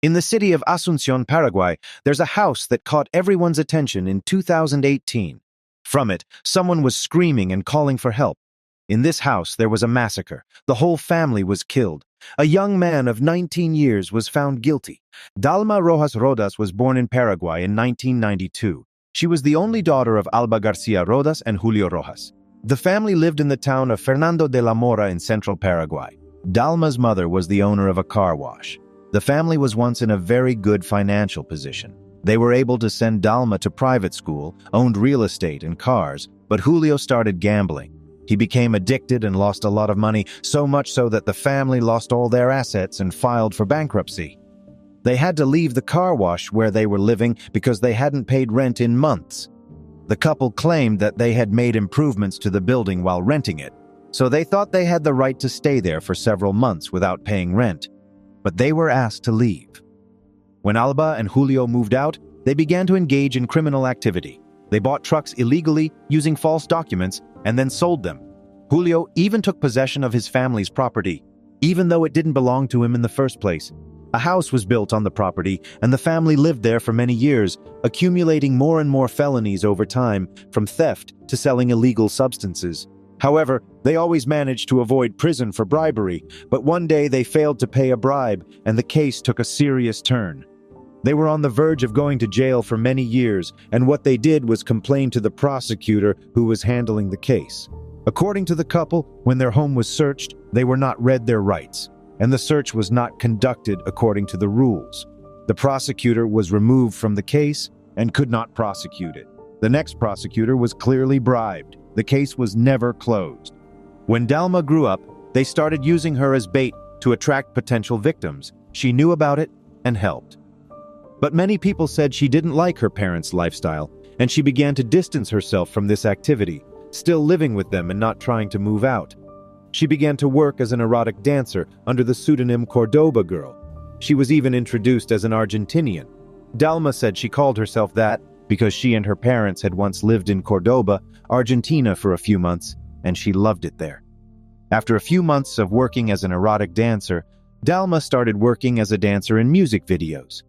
In the city of Asunción, Paraguay, there's a house that caught everyone's attention in 2018. From it, someone was screaming and calling for help. In this house, there was a massacre. The whole family was killed. A young man of 19 years was found guilty. Dalma Rojas Rodas was born in Paraguay in 1992. She was the only daughter of Alba Garcia Rodas and Julio Rojas. The family lived in the town of Fernando de la Mora in central Paraguay. Dalma's mother was the owner of a car wash. The family was once in a very good financial position. They were able to send Dalma to private school, owned real estate and cars, but Julio started gambling. He became addicted and lost a lot of money, so much so that the family lost all their assets and filed for bankruptcy. They had to leave the car wash where they were living because they hadn't paid rent in months. The couple claimed that they had made improvements to the building while renting it, so they thought they had the right to stay there for several months without paying rent. But they were asked to leave. When Alba and Julio moved out, they began to engage in criminal activity. They bought trucks illegally using false documents and then sold them. Julio even took possession of his family's property, even though it didn't belong to him in the first place. A house was built on the property, and the family lived there for many years, accumulating more and more felonies over time, from theft to selling illegal substances. However, they always managed to avoid prison for bribery, but one day they failed to pay a bribe, and the case took a serious turn. They were on the verge of going to jail for many years, and what they did was complain to the prosecutor who was handling the case. According to the couple, when their home was searched, they were not read their rights, and the search was not conducted according to the rules. The prosecutor was removed from the case and could not prosecute it. The next prosecutor was clearly bribed. The case was never closed. When Dalma grew up, they started using her as bait to attract potential victims. She knew about it and helped. But many people said she didn't like her parents' lifestyle, and she began to distance herself from this activity, still living with them and not trying to move out. She began to work as an erotic dancer under the pseudonym Cordoba Girl. She was even introduced as an Argentinian. Dalma said she called herself that because she and her parents had once lived in Cordoba, Argentina for a few months, and she loved it there. After a few months of working as an erotic dancer, Dalma started working as a dancer in music videos.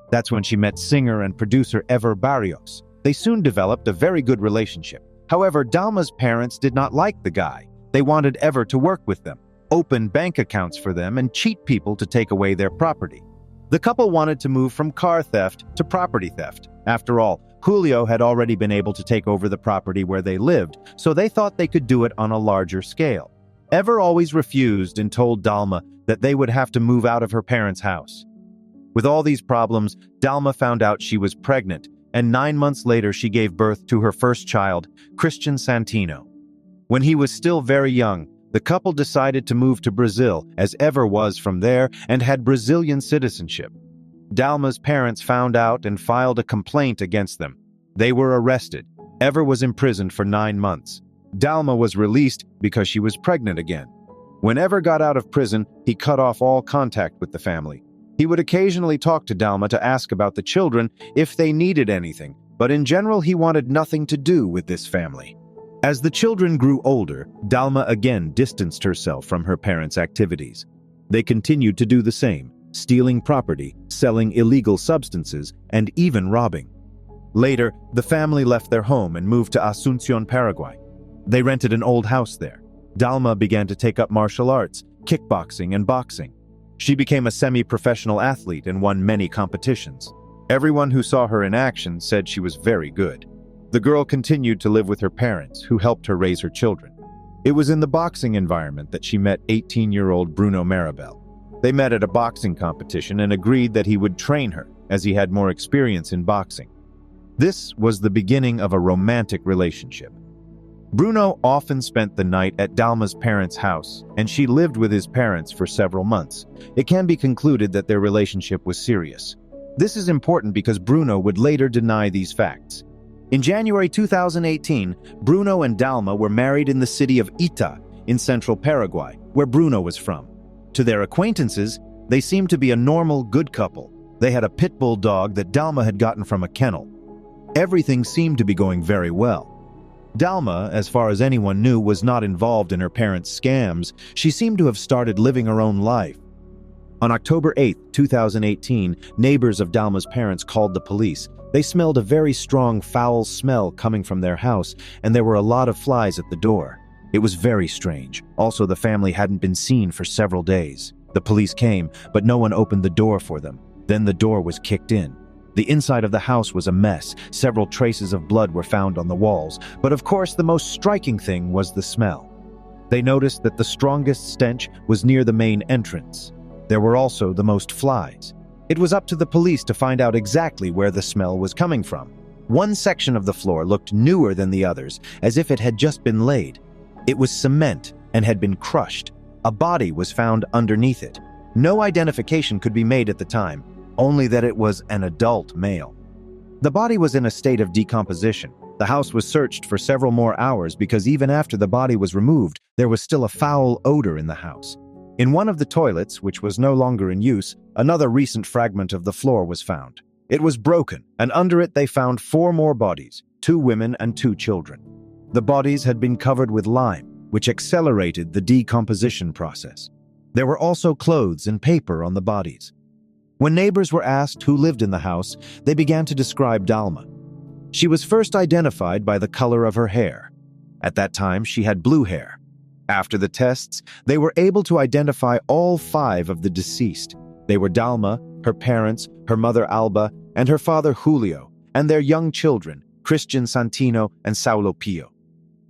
That's when she met singer and producer Ever Barrios. They soon developed a very good relationship. However, Dalma's parents did not like the guy. They wanted Ever to work with them, open bank accounts for them, and cheat people to take away their property. The couple wanted to move from car theft to property theft. After all, Julio had already been able to take over the property where they lived, so they thought they could do it on a larger scale. Ever always refused and told Dalma that they would have to move out of her parents' house. With all these problems, Dalma found out she was pregnant, and 9 months later she gave birth to her first child, Christian Santino. When he was still very young, the couple decided to move to Brazil, as Ever was from there and had Brazilian citizenship. Dalma's parents found out and filed a complaint against them. They were arrested. Ever was imprisoned for 9 months. Dalma was released because she was pregnant again. When Ever got out of prison, he cut off all contact with the family. He would occasionally talk to Dalma to ask about the children if they needed anything, but in general he wanted nothing to do with this family. As the children grew older, Dalma again distanced herself from her parents' activities. They continued to do the same, stealing property, selling illegal substances, and even robbing. Later, the family left their home and moved to Asunción, Paraguay. They rented an old house there. Dalma began to take up martial arts, kickboxing, and boxing. She became a semi-professional athlete and won many competitions. Everyone who saw her in action said she was very good. The girl continued to live with her parents, who helped her raise her children. It was in the boxing environment that she met 18-year-old Bruno Marabel. They met at a boxing competition and agreed that he would train her, as he had more experience in boxing. This was the beginning of a romantic relationship. Bruno often spent the night at Dalma's parents' house, and she lived with his parents for several months. It can be concluded that their relationship was serious. This is important because Bruno would later deny these facts. In January 2018, Bruno and Dalma were married in the city of Ita, in central Paraguay, where Bruno was from. To their acquaintances, they seemed to be a normal, good couple. They had a pit bull dog that Dalma had gotten from a kennel. Everything seemed to be going very well. Dalma, as far as anyone knew, was not involved in her parents' scams. She seemed to have started living her own life. On October 8, 2018, neighbors of Dalma's parents called the police. They smelled a very strong, foul smell coming from their house, and there were a lot of flies at the door. It was very strange. Also, the family hadn't been seen for several days. The police came, but no one opened the door for them. Then the door was kicked in. The inside of the house was a mess. Several traces of blood were found on the walls, but of course the most striking thing was the smell. They noticed that the strongest stench was near the main entrance. There were also the most flies. It was up to the police to find out exactly where the smell was coming from. One section of the floor looked newer than the others, as if it had just been laid. It was cement and had been crushed. A body was found underneath it. No identification could be made at the time, only that it was an adult male. The body was in a state of decomposition. The house was searched for several more hours because even after the body was removed, there was still a foul odor in the house. In one of the toilets, which was no longer in use, another recent fragment of the floor was found. It was broken, and under it they found 4 more bodies, 2 women and 2 children. The bodies had been covered with lime, which accelerated the decomposition process. There were also clothes and paper on the bodies. When neighbors were asked who lived in the house, they began to describe Dalma. She was first identified by the color of her hair. At that time, she had blue hair. After the tests, they were able to identify all 5 of the deceased. They were Dalma, her parents, her mother Alba, and her father Julio, and their young children, Christian Santino and Saulo Pio.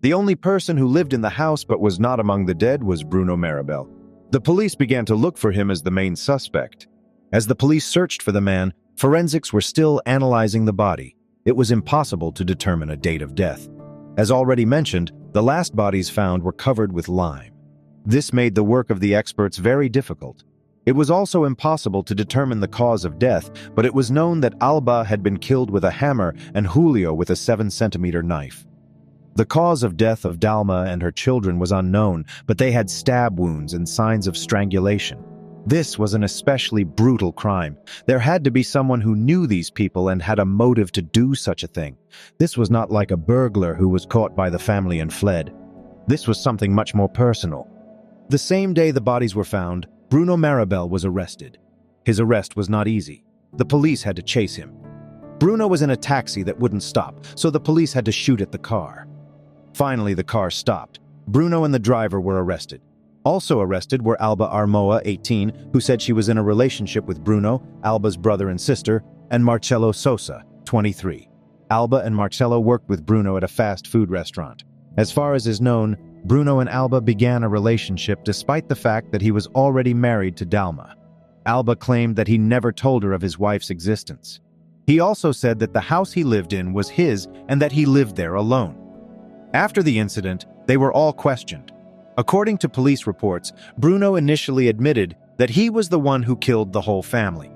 The only person who lived in the house but was not among the dead was Bruno Marabel. The police began to look for him as the main suspect. As the police searched for the man, forensics were still analyzing the body. It was impossible to determine a date of death. As already mentioned, the last bodies found were covered with lime. This made the work of the experts very difficult. It was also impossible to determine the cause of death, but it was known that Alba had been killed with a hammer and Julio with a 7-centimeter knife. The cause of death of Dalma and her children was unknown, but they had stab wounds and signs of strangulation. This was an especially brutal crime. There had to be someone who knew these people and had a motive to do such a thing. This was not like a burglar who was caught by the family and fled. This was something much more personal. The same day the bodies were found, Bruno Marabel was arrested. His arrest was not easy. The police had to chase him. Bruno was in a taxi that wouldn't stop, so the police had to shoot at the car. Finally, the car stopped. Bruno and the driver were arrested. Also arrested were Alba Armoa, 18, who said she was in a relationship with Bruno, Alba's brother and sister, and Marcelo Sosa, 23. Alba and Marcelo worked with Bruno at a fast food restaurant. As far as is known, Bruno and Alba began a relationship despite the fact that he was already married to Dalma. Alba claimed that he never told her of his wife's existence. He also said that the house he lived in was his and that he lived there alone. After the incident, they were all questioned. According to police reports, Bruno initially admitted that he was the one who killed the whole family.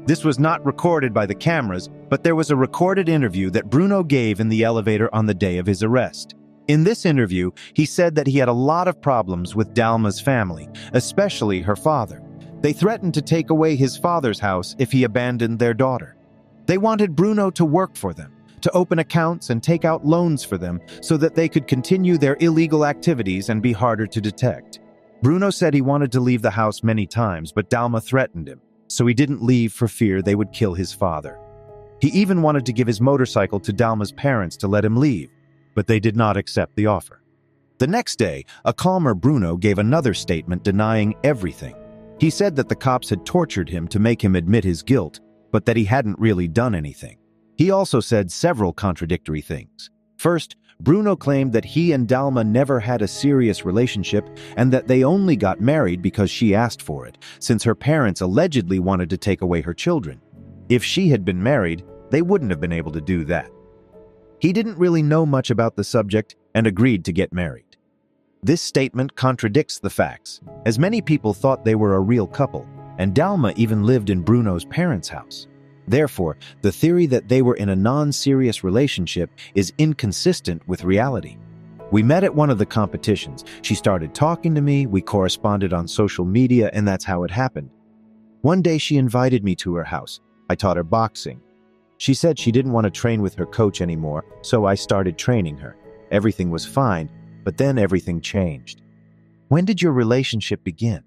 This was not recorded by the cameras, but there was a recorded interview that Bruno gave in the elevator on the day of his arrest. In this interview, he said that he had a lot of problems with Dalma's family, especially her father. They threatened to take away his father's house if he abandoned their daughter. They wanted Bruno to work for them, to open accounts and take out loans for them so that they could continue their illegal activities and be harder to detect. Bruno said he wanted to leave the house many times, but Dalma threatened him, so he didn't leave for fear they would kill his father. He even wanted to give his motorcycle to Dalma's parents to let him leave, but they did not accept the offer. The next day, a calmer Bruno gave another statement denying everything. He said that the cops had tortured him to make him admit his guilt, but that he hadn't really done anything. He also said several contradictory things. First, Bruno claimed that he and Dalma never had a serious relationship and that they only got married because she asked for it, since her parents allegedly wanted to take away her children. If she had been married, they wouldn't have been able to do that. He didn't really know much about the subject and agreed to get married. This statement contradicts the facts, as many people thought they were a real couple, and Dalma even lived in Bruno's parents' house. Therefore, the theory that they were in a non-serious relationship is inconsistent with reality. We met at one of the competitions. She started talking to me, we corresponded on social media, and that's how it happened. One day she invited me to her house. I taught her boxing. She said she didn't want to train with her coach anymore, so I started training her. Everything was fine, but then everything changed. When did your relationship begin?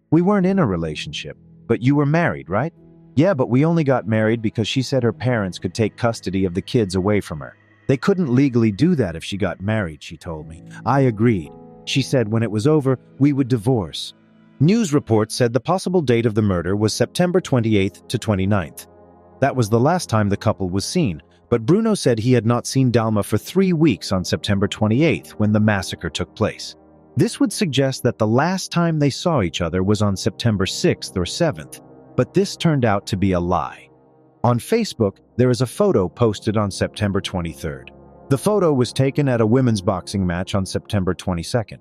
We weren't in a relationship, But you were married, right? Yeah, but we only got married because she said her parents could take custody of the kids away from her. They couldn't legally do that if she got married, she told me. I agreed. She said when it was over, we would divorce. News reports said the possible date of the murder was September 28th to 29th. That was the last time the couple was seen, but Bruno said he had not seen Dalma for 3 weeks on September 28th when the massacre took place. This would suggest that the last time they saw each other was on September 6th or 7th, but this turned out to be a lie. On Facebook, there is a photo posted on September 23rd. The photo was taken at a women's boxing match on September 22nd.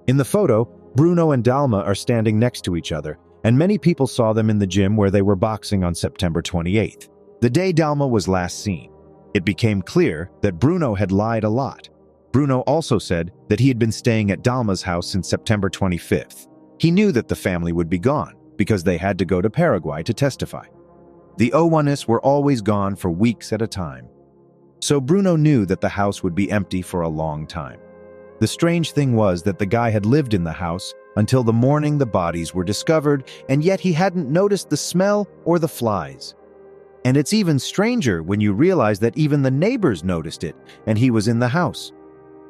In the photo, Bruno and Dalma are standing next to each other, and many people saw them in the gym where they were boxing on September 28th, the day Dalma was last seen. It became clear that Bruno had lied a lot. Bruno also said that he had been staying at Dalma's house since September 25th. He knew that the family would be gone because they had to go to Paraguay to testify. The Owanes were always gone for weeks at a time. So Bruno knew that the house would be empty for a long time. The strange thing was that the guy had lived in the house until the morning the bodies were discovered, and yet he hadn't noticed the smell or the flies. And it's even stranger when you realize that even the neighbors noticed it, and he was in the house.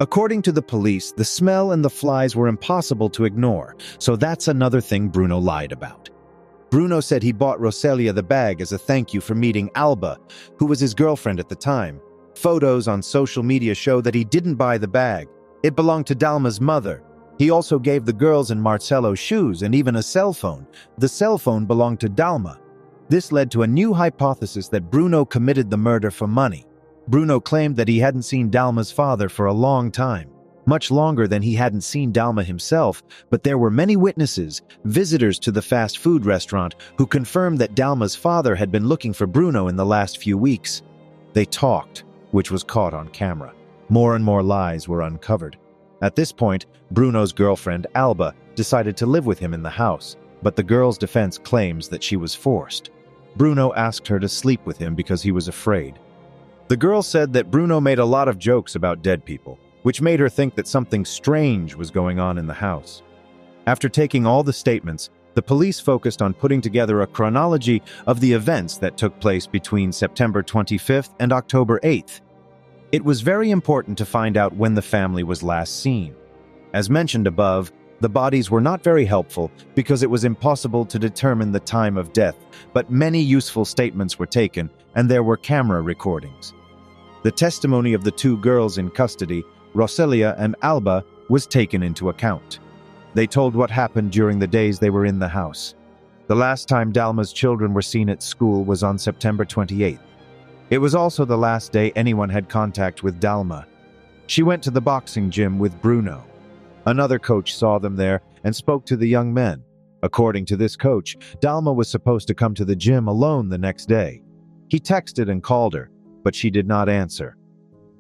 According to the police, the smell and the flies were impossible to ignore, so that's another thing Bruno lied about. Bruno said he bought Roselia the bag as a thank you for meeting Alba, who was his girlfriend at the time. Photos on social media show that he didn't buy the bag. It belonged to Dalma's mother. He also gave the girls and Marcelo shoes and even a cell phone. The cell phone belonged to Dalma. This led to a new hypothesis that Bruno committed the murder for money. Bruno claimed that he hadn't seen Dalma's father for a long time, much longer than he hadn't seen Dalma himself, but there were many witnesses, visitors to the fast food restaurant, who confirmed that Dalma's father had been looking for Bruno in the last few weeks. They talked, which was caught on camera. More and more lies were uncovered. At this point, Bruno's girlfriend, Alba, decided to live with him in the house, but the girl's defense claims that she was forced. Bruno asked her to sleep with him because he was afraid. The girl said that Bruno made a lot of jokes about dead people, which made her think that something strange was going on in the house. After taking all the statements, the police focused on putting together a chronology of the events that took place between September 25th and October 8th. It was very important to find out when the family was last seen. As mentioned above, the bodies were not very helpful because it was impossible to determine the time of death, but many useful statements were taken, and there were camera recordings. The testimony of the 2 girls in custody, Roselia and Alba, was taken into account. They told what happened during the days they were in the house. The last time Dalma's children were seen at school was on September 28th. It was also the last day anyone had contact with Dalma. She went to the boxing gym with Bruno. Another coach saw them there and spoke to the young men. According to this coach, Dalma was supposed to come to the gym alone the next day. He texted and called her, but she did not answer.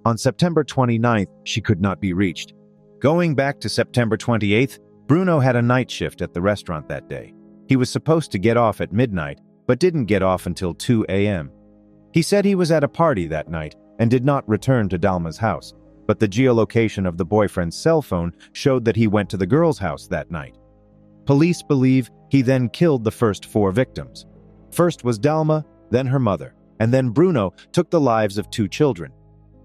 On September 29th, she could not be reached. Going back to September 28th, Bruno had a night shift at the restaurant that day. He was supposed to get off at midnight, but didn't get off until 2 a.m. He said he was at a party that night and did not return to Dalma's house, but the geolocation of the boyfriend's cell phone showed that he went to the girl's house that night. Police believe he then killed the first 4 victims. First was Dalma, then her mother, and then Bruno took the lives of 2 children.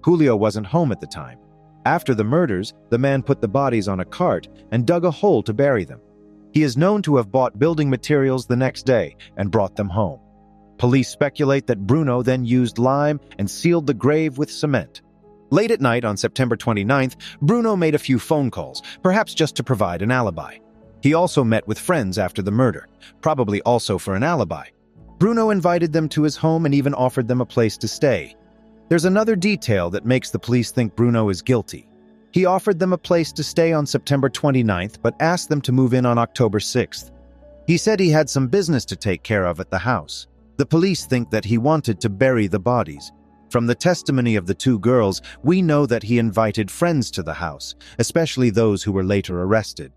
Julio wasn't home at the time. After the murders, the man put the bodies on a cart and dug a hole to bury them. He is known to have bought building materials the next day and brought them home. Police speculate that Bruno then used lime and sealed the grave with cement. Late at night on September 29th, Bruno made a few phone calls, perhaps just to provide an alibi. He also met with friends after the murder, probably also for an alibi. Bruno invited them to his home and even offered them a place to stay. There's another detail that makes the police think Bruno is guilty. He offered them a place to stay on September 29th, but asked them to move in on October 6th. He said he had some business to take care of at the house. The police think that he wanted to bury the bodies. From the testimony of the 2 girls, we know that he invited friends to the house, especially those who were later arrested.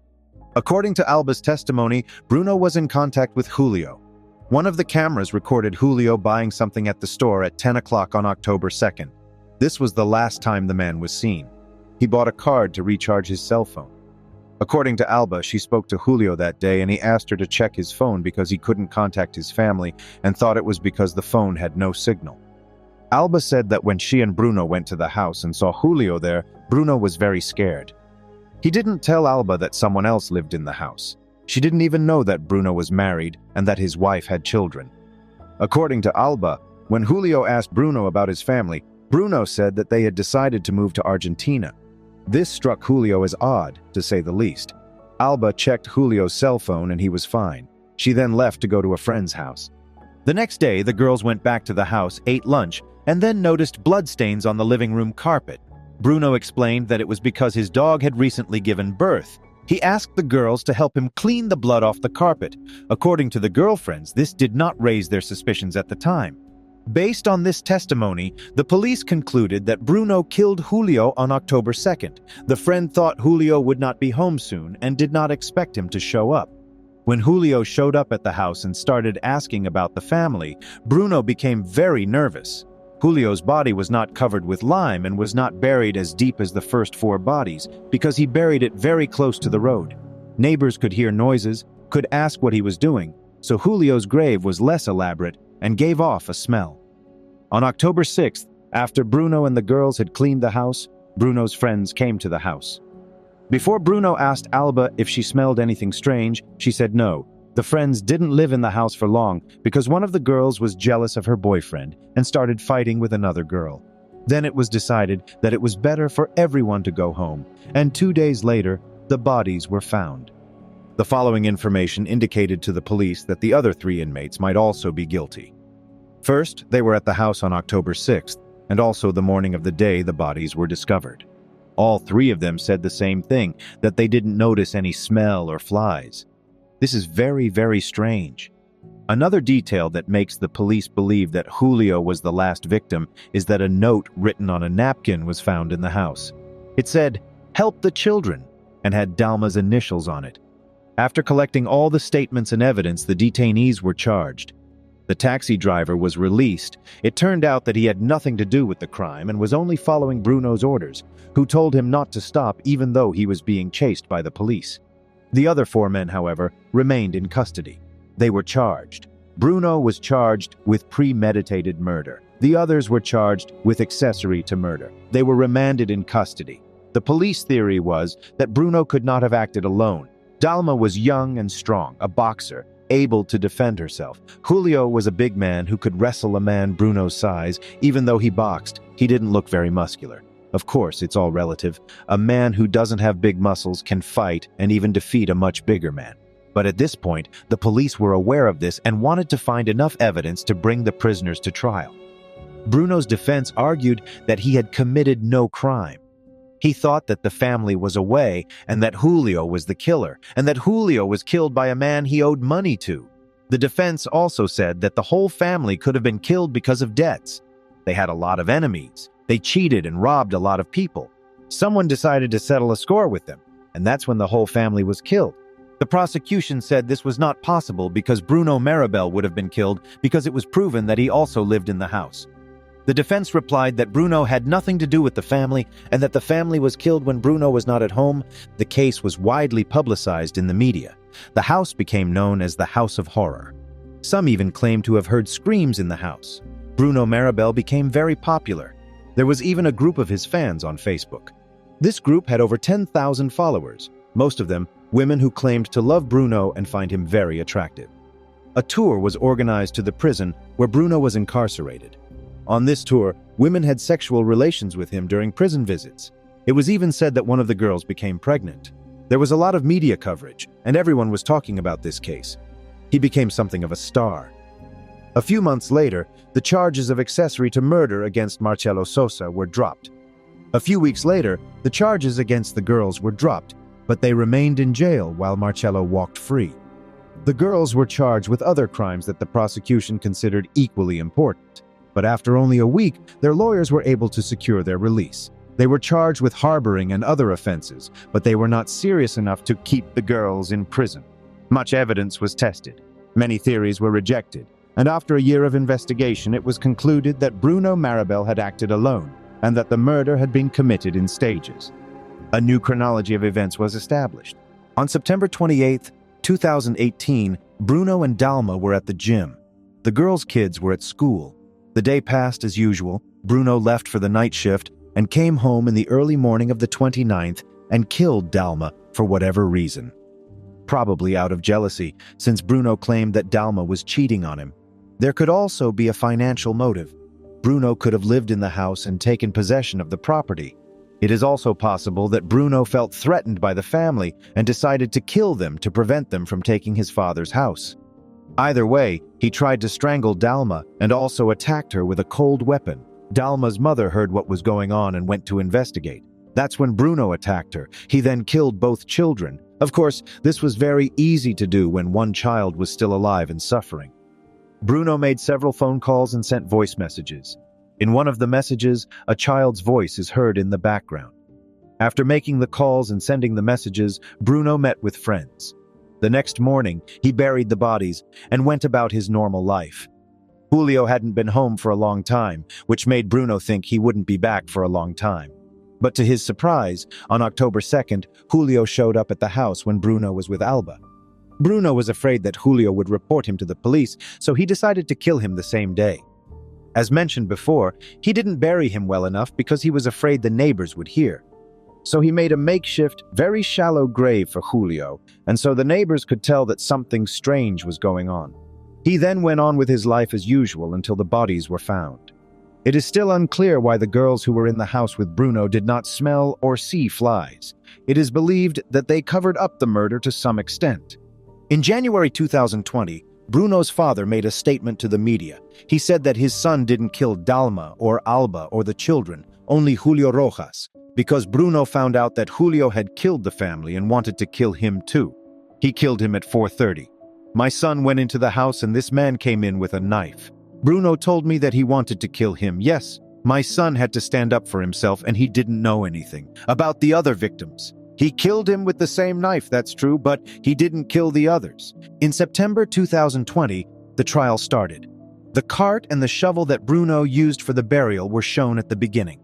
According to Alba's testimony, Bruno was in contact with Julio. One of the cameras recorded Julio buying something at the store at 10 o'clock on October 2nd. This was the last time the man was seen. He bought a card to recharge his cell phone. According to Alba, she spoke to Julio that day and he asked her to check his phone because he couldn't contact his family and thought it was because the phone had no signal. Alba said that when she and Bruno went to the house and saw Julio there, Bruno was very scared. He didn't tell Alba that someone else lived in the house. She didn't even know that Bruno was married and that his wife had children. According to Alba, when Julio asked Bruno about his family, Bruno said that they had decided to move to Argentina. This struck Julio as odd, to say the least. Alba checked Julio's cell phone and he was fine. She then left to go to a friend's house. The next day, the girls went back to the house, ate lunch, and then noticed bloodstains on the living room carpet. Bruno explained that it was because his dog had recently given birth. He asked the girls to help him clean the blood off the carpet. According to the girlfriends, this did not raise their suspicions at the time. Based on this testimony, the police concluded that Bruno killed Julio on October 2nd. The friend thought Julio would not be home soon and did not expect him to show up. When Julio showed up at the house and started asking about the family, Bruno became very nervous. Julio's body was not covered with lime and was not buried as deep as the first 4 bodies because he buried it very close to the road. Neighbors could hear noises, could ask what he was doing, so Julio's grave was less elaborate and gave off a smell. On October 6th, after Bruno and the girls had cleaned the house, Bruno's friends came to the house. Before Bruno asked Alba if she smelled anything strange, she said no. The friends didn't live in the house for long because one of the girls was jealous of her boyfriend and started fighting with another girl. Then it was decided that it was better for everyone to go home, and 2 days later, the bodies were found. The following information indicated to the police that the other 3 inmates might also be guilty. First, they were at the house on October 6th, and also the morning of the day the bodies were discovered. All 3 of them said the same thing, that they didn't notice any smell or flies. This is very, very strange. Another detail that makes the police believe that Julio was the last victim is that a note written on a napkin was found in the house. It said, "Help the children," and had Dalma's initials on it. After collecting all the statements and evidence, the detainees were charged. The taxi driver was released. It turned out that he had nothing to do with the crime and was only following Bruno's orders, who told him not to stop even though he was being chased by the police. The other 4 men, however, remained in custody. They were charged. Bruno was charged with premeditated murder. The others were charged with accessory to murder. They were remanded in custody. The police theory was that Bruno could not have acted alone. Dalma was young and strong, a boxer, able to defend herself. Julio was a big man who could wrestle a man Bruno's size. Even though he boxed, he didn't look very muscular. Of course, it's all relative. A man who doesn't have big muscles can fight and even defeat a much bigger man. But at this point, the police were aware of this and wanted to find enough evidence to bring the prisoners to trial. Bruno's defense argued that he had committed no crime. He thought that the family was away and that Julio was the killer, and that Julio was killed by a man he owed money to. The defense also said that the whole family could have been killed because of debts. They had a lot of enemies. They cheated and robbed a lot of people. Someone decided to settle a score with them, and that's when the whole family was killed. The prosecution said this was not possible because Bruno Marabel would have been killed because it was proven that he also lived in the house. The defense replied that Bruno had nothing to do with the family and that the family was killed when Bruno was not at home. The case was widely publicized in the media. The house became known as the House of Horror. Some even claimed to have heard screams in the house. Bruno Marabel became very popular. There was even a group of his fans on Facebook. This group had over 10,000 followers, most of them women who claimed to love Bruno and find him very attractive. A tour was organized to the prison where Bruno was incarcerated. On this tour, women had sexual relations with him during prison visits. It was even said that one of the girls became pregnant. There was a lot of media coverage, and everyone was talking about this case. He became something of a star. A few months later, the charges of accessory to murder against Marcelo Sosa were dropped. A few weeks later, the charges against the girls were dropped, but they remained in jail while Marcelo walked free. The girls were charged with other crimes that the prosecution considered equally important. But after only a week, their lawyers were able to secure their release. They were charged with harboring and other offenses, but they were not serious enough to keep the girls in prison. Much evidence was tested. Many theories were rejected, and after a year of investigation, it was concluded that Bruno Marabel had acted alone, and that the murder had been committed in stages. A new chronology of events was established. On September 28, 2018, Bruno and Dalma were at the gym. The girls' kids were at school. The day passed as usual. Bruno left for the night shift and came home in the early morning of the 29th and killed Dalma for whatever reason. Probably out of jealousy, since Bruno claimed that Dalma was cheating on him. There could also be a financial motive. Bruno could have lived in the house and taken possession of the property. It is also possible that Bruno felt threatened by the family and decided to kill them to prevent them from taking his father's house. Either way, he tried to strangle Dalma and also attacked her with a cold weapon. Dalma's mother heard what was going on and went to investigate. That's when Bruno attacked her. He then killed both children. Of course, this was very easy to do when one child was still alive and suffering. Bruno made several phone calls and sent voice messages. In one of the messages, a child's voice is heard in the background. After making the calls and sending the messages, Bruno met with friends. The next morning, he buried the bodies and went about his normal life. Julio hadn't been home for a long time, which made Bruno think he wouldn't be back for a long time. But to his surprise, on October 2nd, Julio showed up at the house when Bruno was with Alba. Bruno was afraid that Julio would report him to the police, so he decided to kill him the same day. As mentioned before, he didn't bury him well enough because he was afraid the neighbors would hear. So he made a makeshift, very shallow grave for Julio, and so the neighbors could tell that something strange was going on. He then went on with his life as usual until the bodies were found. It is still unclear why the girls who were in the house with Bruno did not smell or see flies. It is believed that they covered up the murder to some extent. In January 2020, Bruno's father made a statement to the media. He said that his son didn't kill Dalma or Alba or the children, only Julio Rojas, because Bruno found out that Julio had killed the family and wanted to kill him too. He killed him at 4:30. My son went into the house and this man came in with a knife. Bruno told me that he wanted to kill him. Yes, my son had to stand up for himself and he didn't know anything about the other victims. He killed him with the same knife, that's true, but he didn't kill the others. In September 2020, the trial started. The cart and the shovel that Bruno used for the burial were shown at the beginning.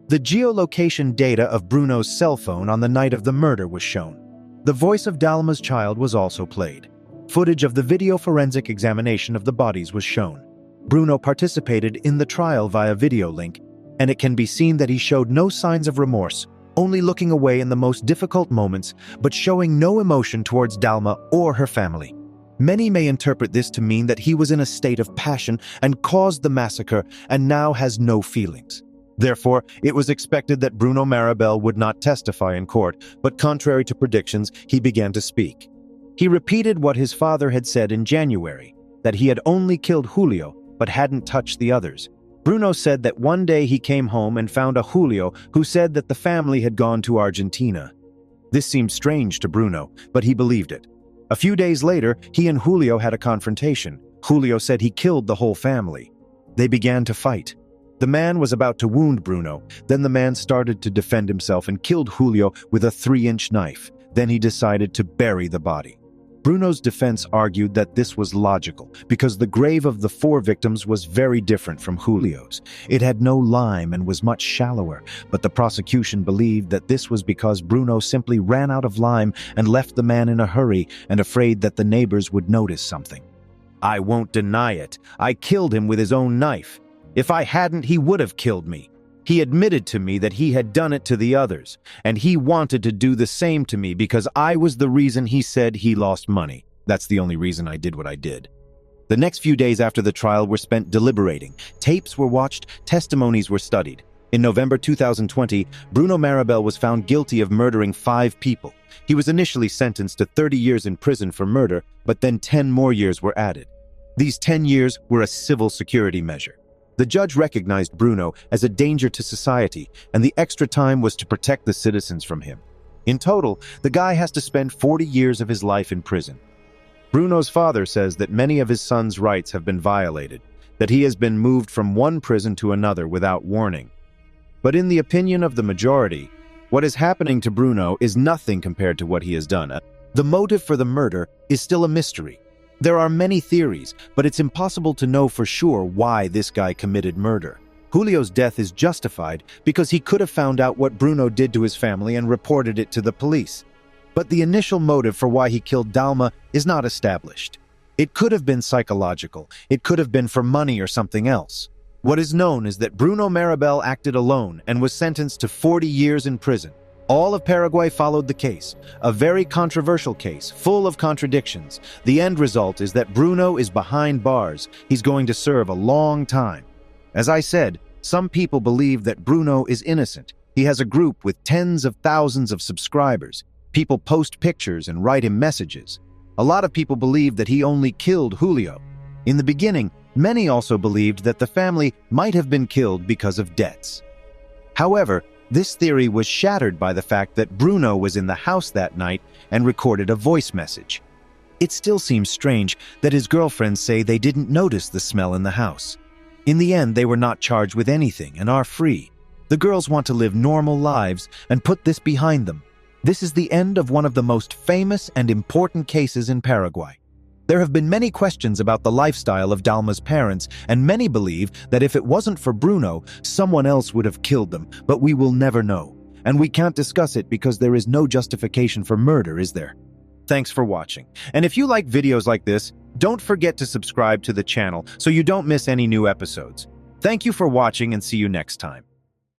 The geolocation data of Bruno's cell phone on the night of the murder was shown. The voice of Dalma's child was also played. Footage of the video forensic examination of the bodies was shown. Bruno participated in the trial via video link, and it can be seen that he showed no signs of remorse, only looking away in the most difficult moments, but showing no emotion towards Dalma or her family. Many may interpret this to mean that he was in a state of passion and caused the massacre and now has no feelings. Therefore, it was expected that Bruno Marabel would not testify in court, but contrary to predictions, he began to speak. He repeated what his father had said in January, that he had only killed Julio, but hadn't touched the others. Bruno said that one day he came home and found a Julio who said that the family had gone to Argentina. This seemed strange to Bruno, but he believed it. A few days later, he and Julio had a confrontation. Julio said he killed the whole family. They began to fight. The man was about to wound Bruno. Then the man started to defend himself and killed Julio with a 3-inch knife. Then he decided to bury the body. Bruno's defense argued that this was logical because the grave of the 4 victims was very different from Julio's. It had no lime and was much shallower, but the prosecution believed that this was because Bruno simply ran out of lime and left the man in a hurry and afraid that the neighbors would notice something. I won't deny it. I killed him with his own knife. If I hadn't, he would have killed me. He admitted to me that he had done it to the others, and he wanted to do the same to me because I was the reason he said he lost money. That's the only reason I did what I did. The next few days after the trial were spent deliberating. Tapes were watched, testimonies were studied. In November 2020, Bruno Marabel was found guilty of murdering 5 people. He was initially sentenced to 30 years in prison for murder, but then 10 more years were added. These 10 years were a civil security measure. The judge recognized Bruno as a danger to society, and the extra time was to protect the citizens from him. In total, the guy has to spend 40 years of his life in prison. Bruno's father says that many of his son's rights have been violated, that he has been moved from one prison to another without warning. But in the opinion of the majority, what is happening to Bruno is nothing compared to what he has done. The motive for the murder is still a mystery. There are many theories, but it's impossible to know for sure why this guy committed murder. Julio's death is justified because he could have found out what Bruno did to his family and reported it to the police. But the initial motive for why he killed Dalma is not established. It could have been psychological, it could have been for money or something else. What is known is that Bruno Marabel acted alone and was sentenced to 40 years in prison. All of Paraguay followed the case, a very controversial case, full of contradictions. The end result is that Bruno is behind bars. He's going to serve a long time. As I said, some people believe that Bruno is innocent. He has a group with tens of thousands of subscribers. People post pictures and write him messages. A lot of people believe that he only killed Julio. In the beginning, many also believed that the family might have been killed because of debts. However, this theory was shattered by the fact that Bruno was in the house that night and recorded a voice message. It still seems strange that his girlfriends say they didn't notice the smell in the house. In the end, they were not charged with anything and are free. The girls want to live normal lives and put this behind them. This is the end of one of the most famous and important cases in Paraguay. There have been many questions about the lifestyle of Dalma's parents, and many believe that if it wasn't for Bruno, someone else would have killed them, but we will never know. And we can't discuss it because there is no justification for murder, is there? Thanks for watching. And if you like videos like this, don't forget to subscribe to the channel so you don't miss any new episodes. Thank you for watching and see you next time.